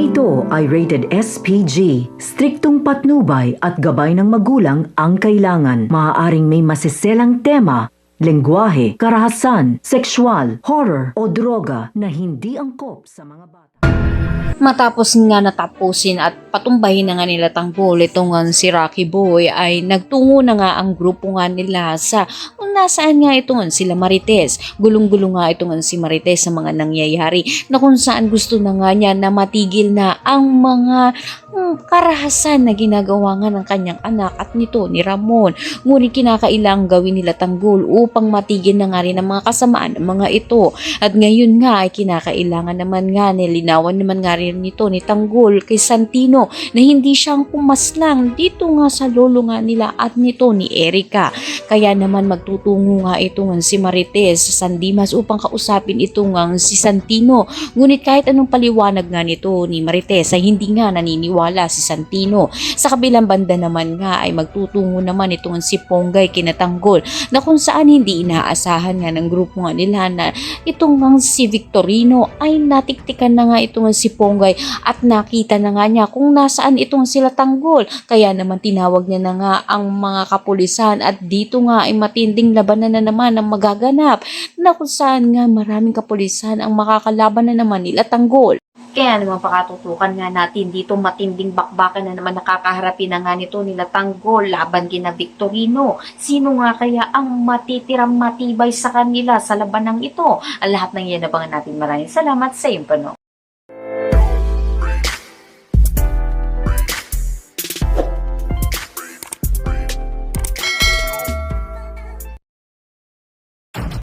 ito ay rated SPG. Striktong patnubay at gabay ng magulang ang kailangan. Maaaring may masiselang tema, lengguwahe, karahasan, sexual, horror o droga na hindi angkop sa mga bata. Matapos nga natapusin at patumbahin na nga nila tanggol itong si Rocky Boy ay nagtungo na nga ang grupo nga nila sa kung nasaan nga itong sila Marites. Gulong-gulong nga itong si Marites sa mga nangyayari na kung saan gusto na nga niya na matigil na ang mga karahasan na ginagawa nga ng kanyang anak at nito ni Ramon. Ngunit kinakailangang gawin nila tanggol upang matigil na nga rin ang mga kasamaan ng mga ito. At ngayon nga ay kinakailangan naman nga nilinawan naman nga rin nito ni Tanggol kay Santino na hindi siyang pumaslang dito nga sa lolo nga nila at nito ni Erica. Kaya naman magtutungo nga ito nga si Marites sa San Dimas upang kausapin ito nga si Santino. Ngunit kahit anong paliwanag nga nito ni Marites ay hindi nga naniniwala si Santino. Sa kabilang banda naman nga ay magtutungo naman ito nga si Ponggay kina Tanggol na kung saan hindi inaasahan nga ng grupo nga nila na itong nga si Victorino ay natiktikan na nga ito nga si Ponggay at nakita na nga niya kung nasaan itong sila Tanggol. Kaya naman tinawag niya na nga ang mga kapulisan at dito nga ay matinding labanan na naman ang magaganap na kung saan nga maraming kapulisan ang makakalaban na naman nila Tanggol. Kaya naman pakatutukan nga natin dito matinding bakbakan na naman nakakaharapin na nga nito nila Tanggol laban kina Victorino. Sino nga kaya ang matitirang matibay sa kanila sa labanang ito? Ang lahat ng yan abangan natin. Maraming salamat sa iyong panahon.